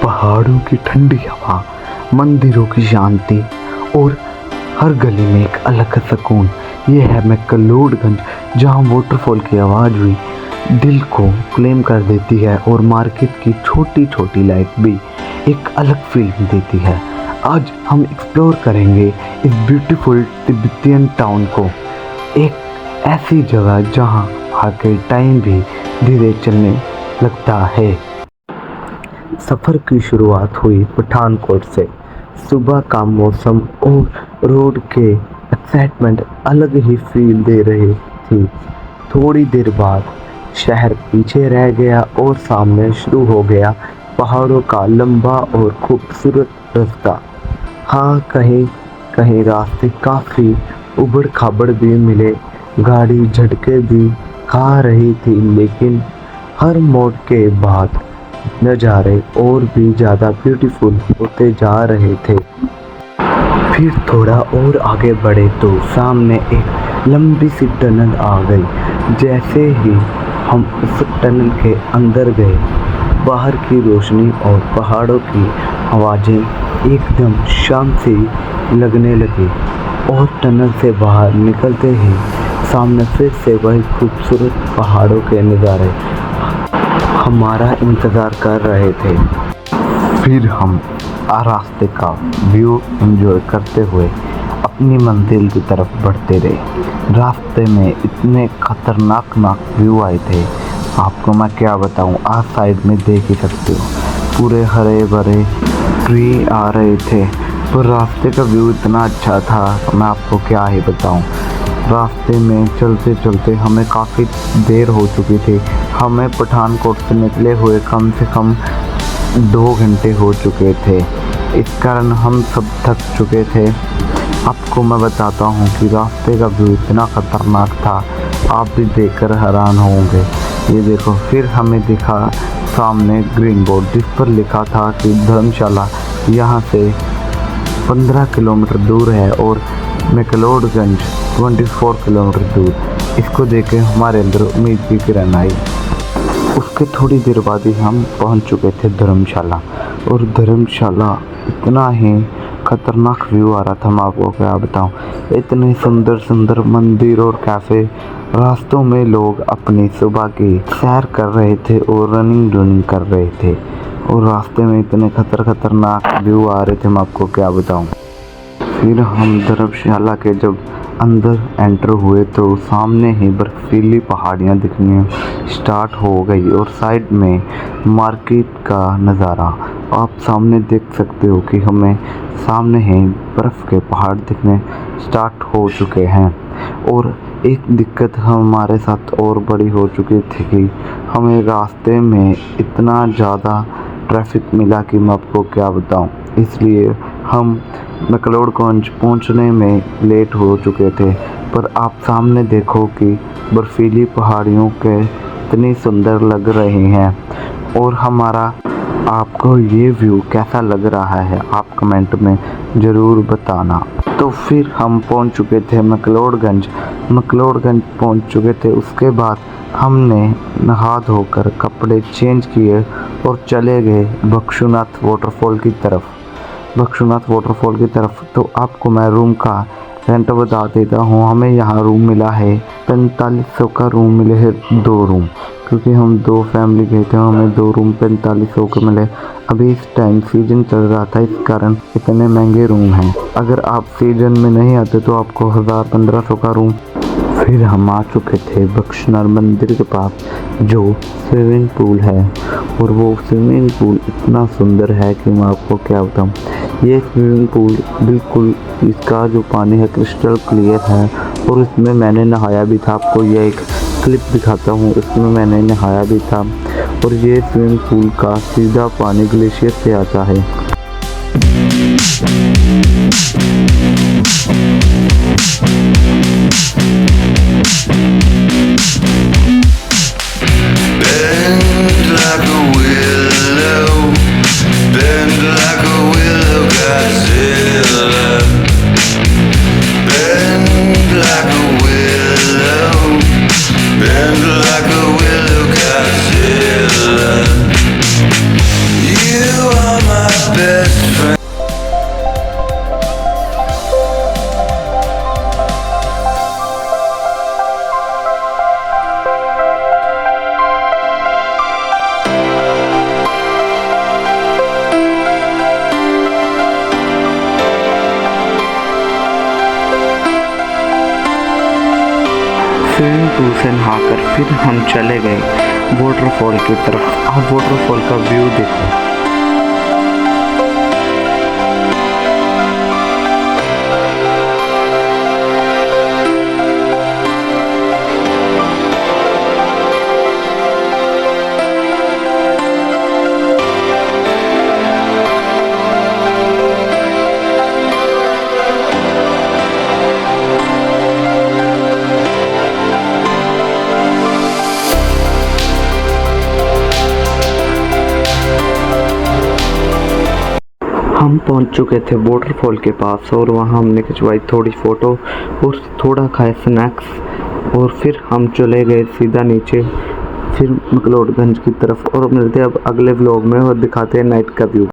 पहाड़ों की ठंडी हवा, मंदिरों की शांति और हर गली में एक अलग सुकून। ये है मैक्लोडगंज, जहाँ वाटरफॉल की आवाज़ भी दिल को क्लेम कर देती है और मार्केट की छोटी छोटी लाइट भी एक अलग फीलिंग देती है। आज हम एक्सप्लोर करेंगे इस ब्यूटीफुल तिब्बतियन टाउन को, एक ऐसी जगह जहाँ आके टाइम भी धीरे चलने लगता है। सफ़र की शुरुआत हुई पठानकोट से। सुबह का मौसम और रोड के एक्साइटमेंट अलग ही फील दे रही थी। थोड़ी देर बाद शहर पीछे रह गया और सामने शुरू हो गया पहाड़ों का लंबा और खूबसूरत रास्ता। हाँ, कहीं कहीं रास्ते काफ़ी उबड़ खाबड़ भी मिले, गाड़ी झटके भी खा रही थी, लेकिन हर मोड़ के बाद नज़ारे और भी ज़्यादा ब्यूटीफुल होते जा रहे थे। फिर थोड़ा और आगे बढ़े तो सामने एक लंबी सी टनल आ गई। जैसे ही हम उस टनल के अंदर गए, बाहर की रोशनी और पहाड़ों की आवाज़ें एकदम शांत सी लगने लगी और टनल से बाहर निकलते ही सामने फिर से वही खूबसूरत पहाड़ों के नज़ारे हमारा इंतज़ार कर रहे थे। फिर हम रास्ते का व्यू एंजॉय करते हुए अपनी मंजिल की तरफ बढ़ते रहे। रास्ते में इतने खतरनाक व्यू आए थे, आपको मैं क्या बताऊं। आज साइड में देख ही सकते हो, पूरे हरे भरे ट्री आ रहे थे, पर रास्ते का व्यू इतना अच्छा था, मैं आपको क्या ही बताऊं। रास्ते में चलते चलते हमें काफ़ी देर हो चुकी थी। हमें पठानकोट से निकले हुए कम से कम 2 घंटे हो चुके थे। इस कारण हम सब थक चुके थे। आपको मैं बताता हूँ कि रास्ते का व्यू इतना ख़तरनाक था, आप भी देखकर हैरान होंगे। ये देखो, फिर हमें दिखा सामने ग्रीन बोर्ड, जिस पर लिखा था कि धर्मशाला यहाँ से 15 किलोमीटर दूर है और मैक्लोडगंज 24 किलोमीटर दूर। इसको देख के हमारे अंदर उम्मीद की किरण आई। उसके थोड़ी देर बाद ही हम पहुंच चुके थे धर्मशाला, और धर्मशाला इतना ही खतरनाक व्यू आ रहा था, मैं आपको क्या बताऊं। इतने सुंदर सुंदर मंदिर और कैफ़े, रास्तों में लोग अपनी सुबह की सैर कर रहे थे और रनिंग कर रहे थे, और रास्ते में इतने खतरनाक व्यू आ रहे थे, मैं आपको क्या बताऊं। फिर हम धर्मशाला के जब अंदर एंटर हुए तो सामने ही बर्फीली पहाड़ियाँ दिखनी स्टार्ट हो गई और साइड में मार्केट का नज़ारा आप सामने देख सकते हो कि हमें सामने ही बर्फ़ के पहाड़ दिखने स्टार्ट हो चुके हैं। और एक दिक्कत हमारे साथ और बड़ी हो चुकी थी कि हमें रास्ते में इतना ज़्यादा ट्रैफिक मिला कि मैं आपको क्या बताऊं। इसलिए हम मैक्लोडगंज पहुंचने में लेट हो चुके थे। पर आप सामने देखो कि बर्फीली पहाड़ियों के इतनी सुंदर लग रही हैं, और हमारा आपको ये व्यू कैसा लग रहा है आप कमेंट में ज़रूर बताना। तो फिर हम पहुंच चुके थे मैक्लोडगंज पहुंच चुके थे। उसके बाद हमने नहा धोकर कपड़े चेंज किए और चले गए बक्शुनाथ वाटरफॉल की तरफ। तो आपको मैं रूम का रेंट बता देता हूँ। हमें यहाँ रूम मिला है 4500 का रूम मिले है, 2 रूम, क्योंकि हम 2 फैमिली गए थे, हमें 2 रूम 4500 के मिले। अभी इस टाइम सीजन चल रहा था, इस कारण इतने महंगे रूम हैं। अगर आप सीजन में नहीं आते तो आपको 1000-1500 का रूम। फिर हम आ चुके थे बक्शनाथ मंदिर के पास, जो स्विमिंग पूल है, और वो स्विमिंग पूल इतना सुंदर है कि मैं आपको क्या बताऊँ। ये स्विमिंग पूल बिल्कुल, इसका जो पानी है क्रिस्टल क्लियर है, और इसमें मैंने नहाया भी था। आपको ये एक क्लिप दिखाता हूँ, इसमें मैंने नहाया भी था। और ये स्विमिंग पूल का सीधा पानी ग्लेशियर से आता है। You are फिर हम चले गए वाटरफॉल की तरफ। आप वाटरफॉल का व्यू देखो। हम पहुंच चुके थे वाटरफॉल के पास और वहां हमने खिंचवाई थोड़ी फ़ोटो और थोड़ा खाए स्नैक्स और फिर हम चले गए सीधा नीचे फिर मकलोडगंज की तरफ। और मिलते हैं अब अगले व्लॉग में और दिखाते हैं नाइट का व्यू।